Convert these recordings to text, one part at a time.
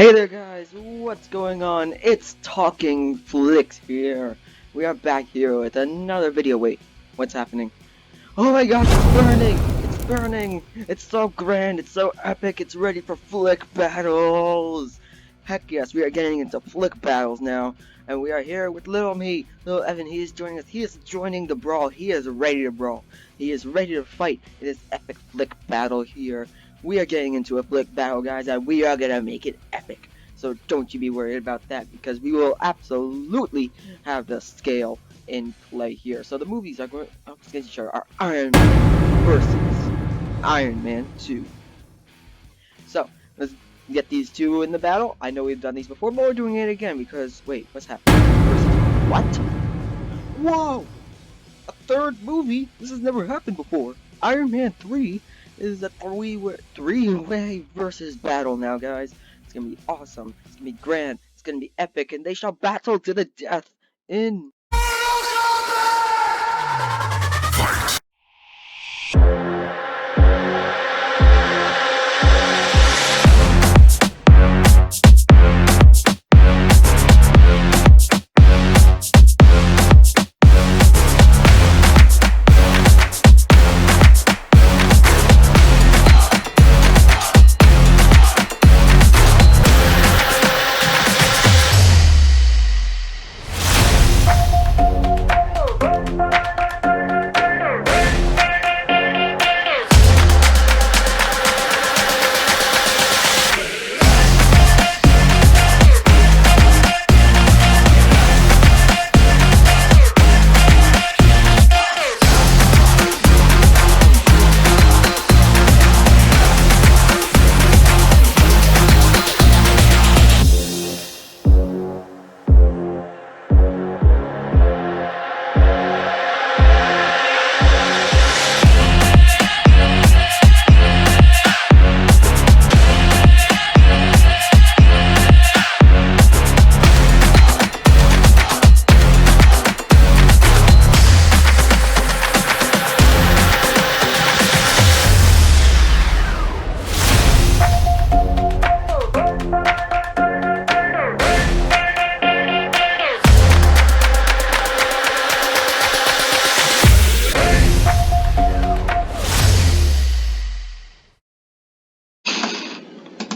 Hey there guys, what's going on? It's Talking Flicks here. We are back here with another video. Wait, what's happening? Oh my gosh, it's burning! It's burning! It's so grand, it's so epic, it's ready for flick battles! Heck yes, we are getting into flick battles now. And we are here with little me, little Evan. He is joining us. He is joining the brawl. He is ready to brawl. He is ready to fight in this epic flick battle here. We are getting into a flick battle, guys, and we are gonna make it epic. So don't you be worried about that, because we will absolutely have the scale in play here. So the movies are going up against each other are Iron Man versus Iron Man 2. So let's get these two in the battle. I know we've done these before, but we're doing it again because wait, what's happening? What? Whoa! A third movie? This has never happened before. Iron Man 3 is a three-way versus battle now, guys. It's gonna be awesome. It's gonna be grand. It's gonna be epic, and they shall battle to the death in.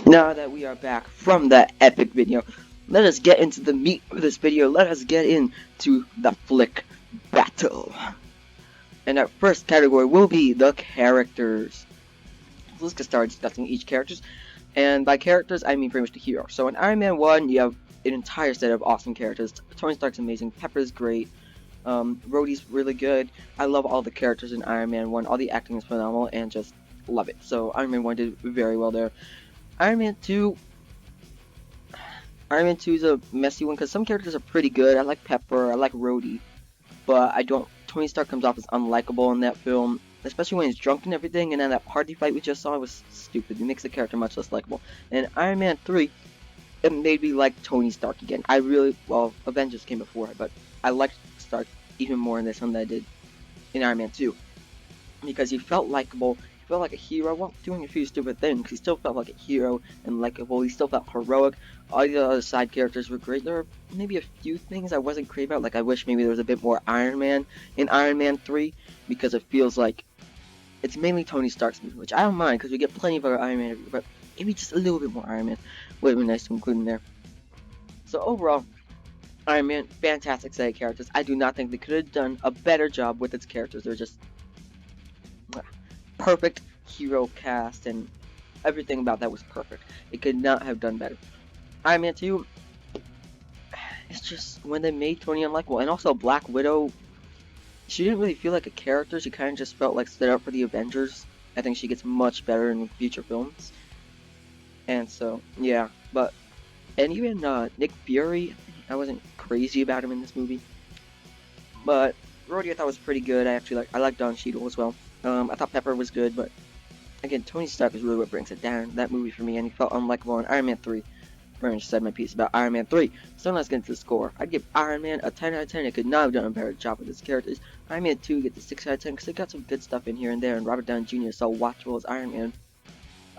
Now that we are back from that epic video, let us get into the meat of this video. Let us get into the flick battle. And our first category will be the characters. So let's get started discussing each characters. And by characters, I mean pretty much the hero. So in Iron Man 1, you have an entire set of awesome characters. Tony Stark's amazing, Pepper's great, Rhodey's really good. I love all the characters in Iron Man 1. All the acting is phenomenal, and just love it. So Iron Man 1 did very well there. Iron Man 2 is a messy one because some characters are pretty good. I like Pepper, I like Rhodey, but I don't. Tony Stark comes off as unlikable in that film, especially when he's drunk and everything. And then that party fight we just saw was stupid. It makes the character much less likable. And Iron Man 3, it made me like Tony Stark again. Avengers came before, but I liked Stark even more in this one than I did in Iron Man 2 because he felt likable. He felt like a hero while doing a few stupid things. He still felt like a hero and likable. He still felt heroic. All the other side characters were great. There were maybe a few things I wasn't crazy about. Like I wish maybe there was a bit more Iron Man in Iron Man 3 because it feels like it's mainly Tony Stark's movie, which I don't mind because we get plenty of other Iron Man, but maybe just a little bit more Iron Man would have been nice to include in there. So overall, Iron Man, fantastic set of characters. I do not think they could have done a better job with its characters. They're just perfect hero cast, and everything about that was perfect. It could not have done better. Iron Man 2, it's just when they made Tony unlikable, and also Black Widow, she didn't really feel like a character. She kind of just felt like set up for the Avengers. I think she gets much better in future films. And so, yeah, and even Nick Fury, I wasn't crazy about him in this movie. But Rhodey I thought was pretty good. I like Don Cheadle as well. I thought Pepper was good, but again, Tony Stark is really what brings it down, that movie for me, and he felt unlikable in Iron Man 3. Pretty much said my piece about Iron Man 3. So let's get into the score. I'd give Iron Man a 10 out of 10. It could not have done a better job with its characters. Iron Man 2 gets a 6 out of 10 because it got some good stuff in here and there, and Robert Downey Jr. is so watchable as Iron Man.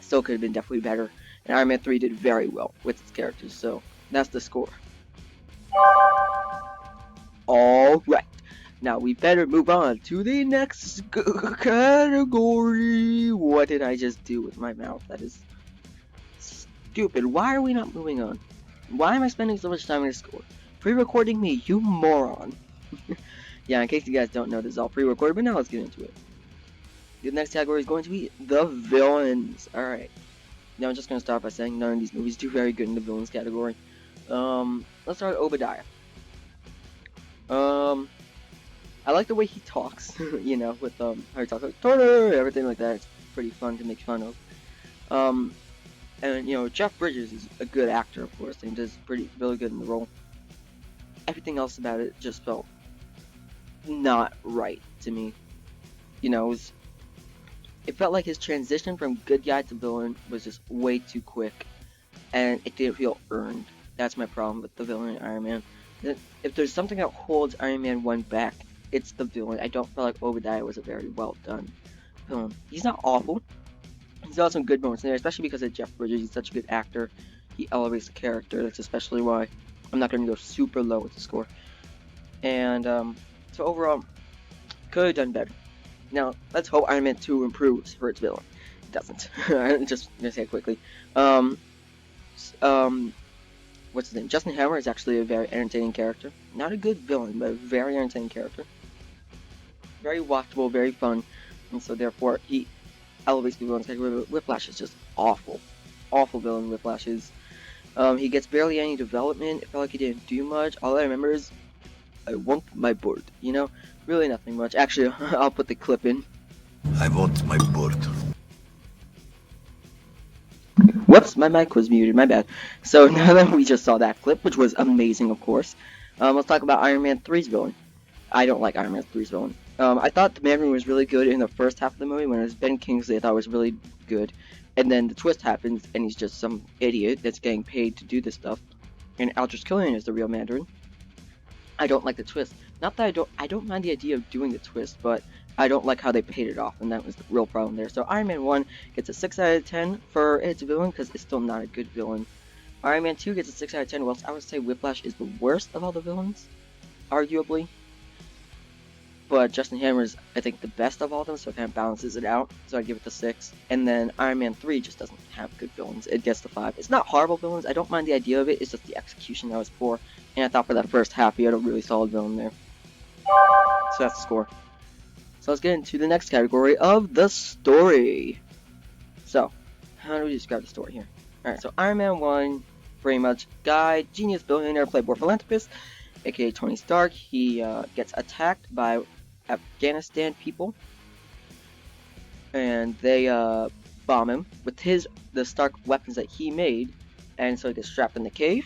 Still could have been definitely better And Iron Man 3 did very well with its characters, so that's the score. Alright, now we better move on to the next category. What did I just do with my mouth? That is stupid. Why are we not moving on? Why am I spending so much time on this score? Pre-recording me, you moron. Yeah, in case you guys don't know, this is all pre-recorded, but now let's get into it. The next category is going to be the villains. Alright. Now I'm just going to start by saying none of these movies do very good in the villains category. Let's start with Obadiah. I like the way he talks, you know, with how he talks like Turner, everything like that. It's pretty fun to make fun of. And you know, Jeff Bridges is a good actor, of course, and does really good in the role. Everything else about it just felt not right to me. You know, it felt like his transition from good guy to villain was just way too quick, and it didn't feel earned. That's my problem with the villain in Iron Man. If there's something that holds Iron Man 1 back, it's the villain. I don't feel like Obadiah was a very well done villain. He's not awful. He's got some good moments in there, especially because of Jeff Bridges. He's such a good actor. He elevates the character. That's especially why I'm not going to go super low with the score. And so overall, could have done better. Now, let's hope Iron Man 2 improves for its villain. It doesn't. I'm just going to say it quickly. What's his name? Justin Hammer is actually a very entertaining character. Not a good villain, but a very entertaining character. Very watchable, very fun, and so therefore he elevates the villain's category. Whiplash is just awful. Awful villain Whiplash is. He gets barely any development. It felt like he didn't do much. All I remember is, I want my board. You know? Really nothing much. Actually, I'll put the clip in. I want my board. Whoops, my mic was muted, my bad. So now that we just saw that clip, which was amazing, of course, let's talk about Iron Man 3's villain. I don't like Iron Man 3's villain. I thought the Mandarin was really good in the first half of the movie when it was Ben Kingsley. I thought it was really good, and then the twist happens, and he's just some idiot that's getting paid to do this stuff, and Aldrich Killian is the real Mandarin. I don't like the twist. Not that I don't mind the idea of doing the twist, but I don't like how they paid it off, and that was the real problem there. So Iron Man 1 gets a 6 out of 10 for its villain, because it's still not a good villain. Iron Man 2 gets a 6 out of 10, whilst I would say Whiplash is the worst of all the villains, arguably. But Justin Hammer is, I think, the best of all of them, so it kind of balances it out. So I'd give it the 6. And then Iron Man 3 just doesn't have good villains. It gets the 5. It's not horrible villains. I don't mind the idea of it. It's just the execution that was poor. And I thought for that first half, he had a really solid villain there. So that's the score. So let's get into the next category of the story. So, how do we describe the story here? Alright, so Iron Man 1, pretty much guy, genius billionaire, playboy philanthropist, aka Tony Stark. He gets attacked by Afghanistan people, and they bomb him with the Stark weapons that he made, and so he gets trapped in the cave,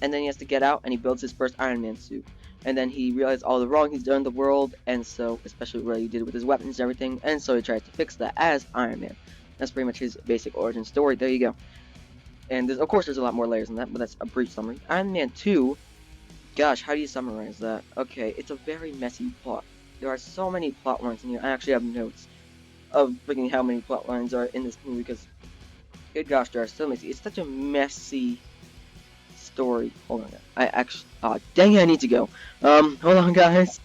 and then he has to get out, and he builds his first Iron Man suit. And then he realized all the wrong he's done in the world, and so, especially what he did with his weapons and everything, and so he tries to fix that as Iron Man. That's pretty much his basic origin story. There you go. And of course there's a lot more layers in that, but that's a brief summary. Iron Man 2, gosh, how do you summarize that? Okay, it's a very messy plot. There are so many plot lines in here. I actually have notes of freaking how many plot lines are in this movie, because, good gosh, there are so many. It's such a messy story. Hold on, I actually, dang it, I need to go. Hold on, guys.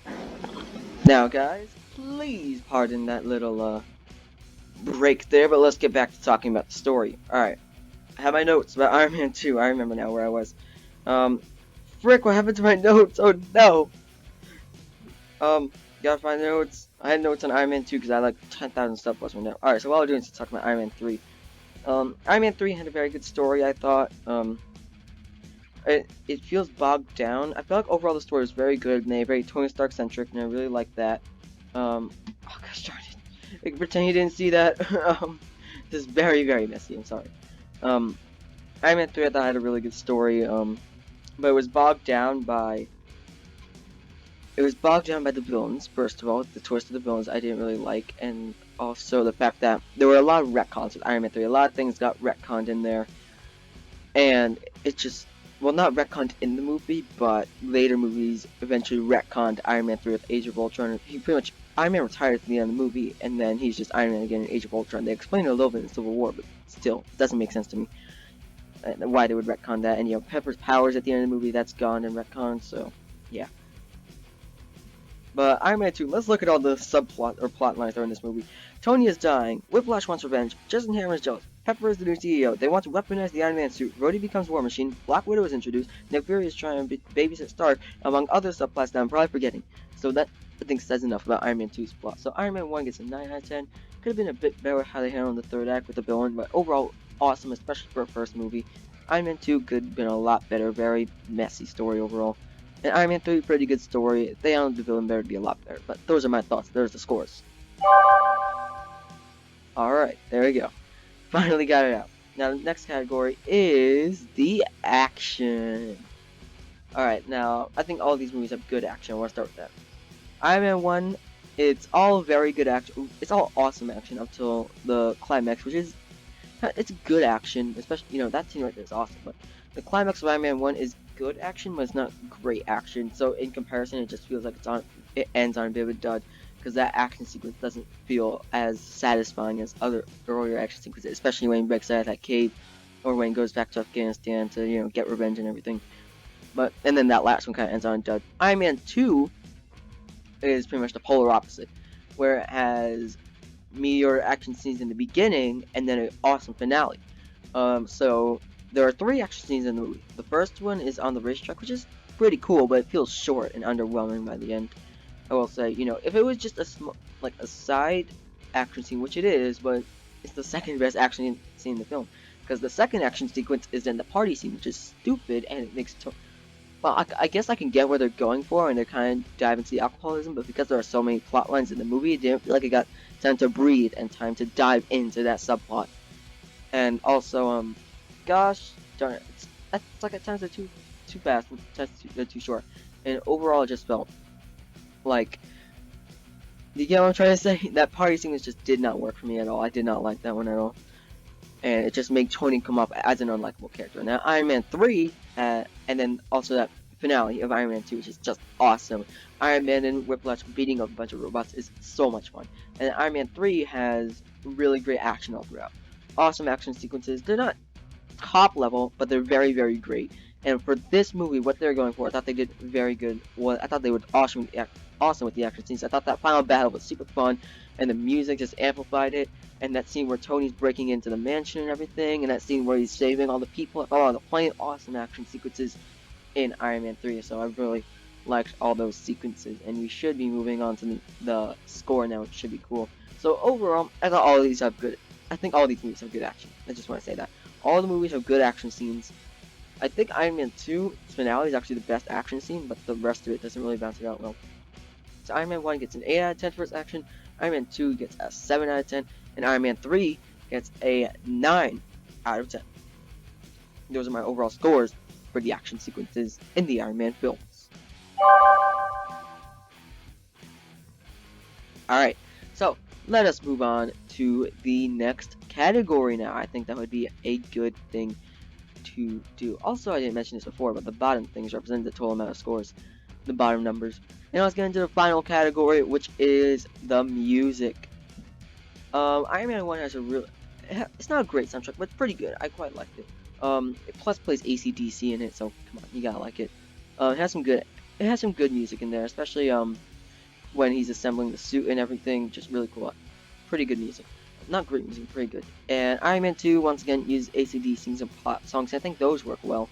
Now, guys, please pardon that little, break there, but let's get back to talking about the story. Alright, I have my notes about Iron Man 2. I remember now where I was. Frick, what happened to my notes? Oh, no. Gotta find notes. I had notes on Iron Man 2 because I had like 10,000 stuff plus one now. Alright, so what we're doing is talking about Iron Man 3. Iron Man 3 had a very good story, I thought. It feels bogged down. I feel like overall the story was very good, and very Tony Stark centric, and I really like that. Oh gosh darn it. Pretend you didn't see that. This is very, very messy, I'm sorry. Iron Man 3 I thought had a really good story, but it was bogged down by the villains, first of all. The twist of the villains I didn't really like, and also the fact that there were a lot of retcons with Iron Man 3. A lot of things got retconned in there, and it just, well, not retconned in the movie, but later movies eventually retconned Iron Man 3 with Age of Ultron. He pretty much, Iron Man retired at the end of the movie, and then he's just Iron Man again in Age of Ultron. They explained it a little bit in Civil War, but still, it doesn't make sense to me. and why they would retcon that. And Pepper's powers at the end of the movie, that's gone and retconned. So yeah. But Iron Man 2, let's look at all the subplot or plot lines that are in this movie. Tony is dying. Whiplash wants revenge. Justin Hammer is jealous. Pepper is the new CEO. They want to weaponize the Iron Man suit. Rhodey becomes War Machine. Black Widow is introduced. Nick Fury is trying to babysit Stark, among other subplots that I'm probably forgetting. So that, I think, says enough about Iron Man 2's plot. So Iron Man 1 gets a 9 out of 10. Could have been a bit better how they handled the third act with the villain, but overall, awesome, especially for a first movie. Iron Man 2 could have been a lot better. Very messy story overall. And Iron Man 3, pretty good story. If they handled the villain better, it'd be a lot better. But those are my thoughts. There's the scores. Alright, there we go. Finally got it out. Now, the next category is the action. Alright, now, I think all of these movies have good action. I want to start with that. Iron Man 1, it's all very good action. It's all awesome action up till the climax, which is, it's good action. Especially, that scene right there is awesome. But the climax of Iron Man 1 is good action, but it's not great action. So in comparison, it just feels like it ends on a bit of a dud, because that action sequence doesn't feel as satisfying as other earlier action sequences, especially when he breaks out of that cave, or when he goes back to Afghanistan to get revenge and everything. And then that last one kind of ends on a dud. Iron Man 2 is pretty much the polar opposite, where it has meteor action scenes in the beginning and then an awesome finale. So there are 3 action scenes in the movie. The first one is on the racetrack, which is pretty cool, but it feels short and underwhelming by the end. I will say, if it was just a side action scene, which it is, but it's the second best action scene in the film, because the second action sequence is in the party scene, which is stupid, and it makes well, I guess I can get where they're going for, and they're kind of dive into the alcoholism, but because there are so many plot lines in the movie, it didn't feel like it got time to breathe and time to dive into that subplot. And also, gosh darn it, it's like at times they're too fast, at times they're too short, and overall it just felt like, you get what I'm trying to say? That party sequence just did not work for me at all. I did not like that one at all, and it just made Tony come off as an unlikable character. Now Iron Man 3, and then also that finale of Iron Man 2, which is just awesome. Iron Man and Whiplash beating up a bunch of robots is so much fun, and Iron Man 3 has really great action all throughout. Awesome action sequences. They're not top level, but they're very, very great. And for this movie, what they're going for, I thought they did very good. Well, I thought they were awesome with the action scenes. I thought that final battle was super fun, and the music just amplified it. And that scene where Tony's breaking into the mansion and everything, and that scene where he's saving all the people. Oh, the plain awesome action sequences in Iron Man 3. So I really liked all those sequences, and we should be moving on to the score now, which should be cool. So overall, I thought all of these have good. I think all these movies have good action. I just want to say that all the movies have good action scenes. I think Iron Man 2's finale is actually the best action scene, but the rest of it doesn't really bounce it out well. So Iron Man 1 gets an 8 out of 10 for its action, Iron Man 2 gets a 7 out of 10, and Iron Man 3 gets a 9 out of 10. Those are my overall scores for the action sequences in the Iron Man films. Alright, so let us move on to the next category now. I think that would be a good thing to do. Also, I didn't mention this before, but the bottom things represent the total amount of scores, the bottom numbers. And let's get into the final category, which is the music. Iron Man 1 has it's not a great soundtrack, but it's pretty good. I quite liked it. It plus plays AC/DC in it, so come on, you gotta like it. It has some good music in there, especially when he's assembling the suit and everything. Just really cool. Pretty good music. Not great music, pretty good. And Iron Man 2 once again uses AC/DC and pop songs. I think those work well.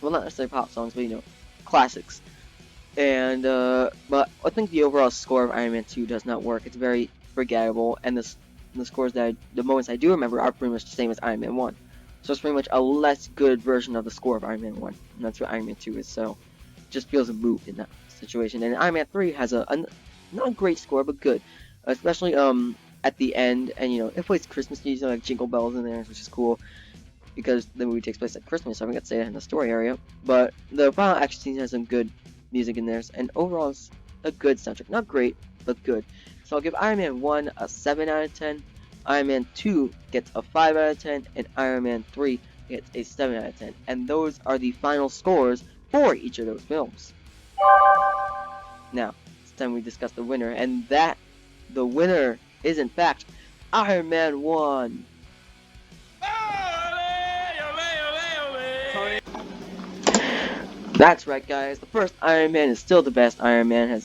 Well, not necessarily pop songs, but classics. And but I think the overall score of Iron Man 2 does not work. It's very forgettable, and the scores the moments I do remember are pretty much the same as Iron Man 1. So it's pretty much a less good version of the score of Iron Man 1, and that's what Iron Man 2 is. So it just feels a move in that situation. And Iron Man 3 has a not a great score, but good, especially at the end, and it plays Christmas music like Jingle Bells in there, which is cool because the movie takes place at Christmas, so I forgot to say that in the story area. But the final action scene has some good music in there, and overall it's a good soundtrack. Not great, but good. So I'll give Iron Man 1 a 7 out of 10, Iron Man 2 gets a 5 out of 10, and Iron Man 3 gets a 7 out of 10. And those are the final scores for each of those films. Now, it's time we discuss the winner, and the winner is in fact Iron Man 1. That's right, guys. The first Iron Man is still the best Iron Man.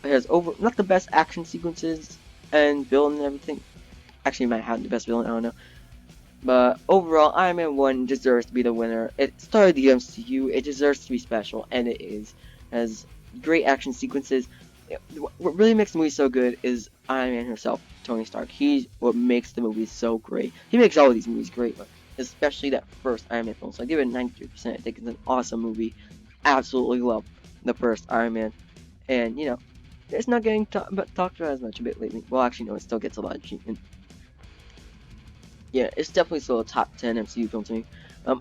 Has over not the best action sequences and villain and everything. Actually, he might have the best villain. I don't know. But overall, Iron Man 1 deserves to be the winner. It started the MCU. It deserves to be special, and it is. It has great action sequences. What really makes the movie so good is Iron Man himself, Tony Stark. He's what makes the movie so great. He makes all of these movies great, but especially that first Iron Man film. So I give it 93%. I think it's an awesome movie. Absolutely love the first Iron Man. And, you know, it's not getting talked about as much a bit lately. Well, actually, no, it still gets a lot of treatment. Yeah, it's definitely still a top 10 MCU film to me.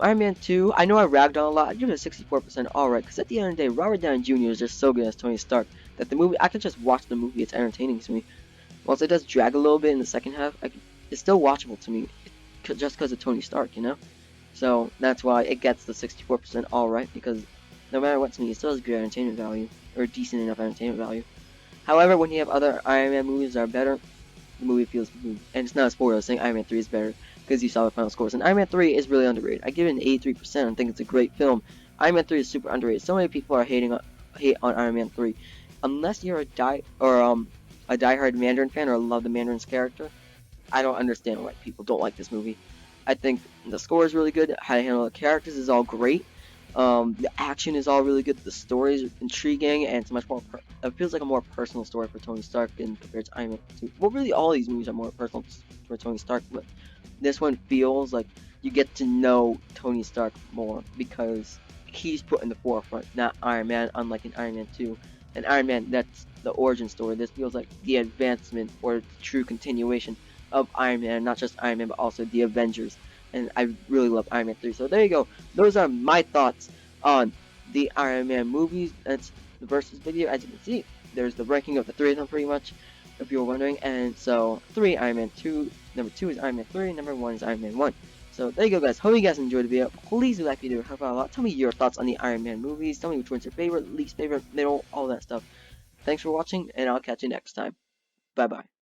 Iron Man 2, I know I ragged on a lot. I give it a 64% alright, because at the end of the day, Robert Downey Jr. is just so good as Tony Stark that the movie, I can just watch the movie, it's entertaining to me. Whilst it does drag a little bit in the second half, it's still watchable to me, just because of Tony Stark, you know? So, that's why it gets the 64% alright, because no matter what to me, it still has good entertainment value, or decent enough entertainment value. However, when you have other Iron Man movies that are better, the movie feels, and it's not a spoiler saying Iron Man 3 is better, because you saw the final scores. And Iron Man 3 is really underrated. I give it an 83%. I think it's a great film. Iron Man 3 is super underrated. So many people are hate on Iron Man 3, unless you're a diehard Mandarin fan or love the Mandarin's character. I don't understand why people don't like this movie. I think the score is really good. How to handle the characters is all great. The action is all really good. The story is intriguing, and it's much more. It feels like a more personal story for Tony Stark than compared to Iron Man 2. Well, really, all these movies are more personal for Tony Stark, but this one feels like you get to know Tony Stark more because he's put in the forefront, not Iron Man. Unlike in Iron Man 2, and Iron Man, that's the origin story. This feels like the advancement or the true continuation of Iron Man, not just Iron Man, but also the Avengers. And I really love Iron Man 3. So there you go. Those are my thoughts on the Iron Man movies. That's the versus video. As you can see, there's the ranking of the three of them pretty much, if you were wondering. And so 3 Iron Man 2, number 2 is Iron Man 3, number 1 is Iron Man 1. So there you go, guys. Hope you guys enjoyed the video. Please do like the video, help out a lot. Tell me your thoughts on the Iron Man movies. Tell me which one's your favorite, least favorite, middle, all that stuff. Thanks for watching, and I'll catch you next time. Bye bye.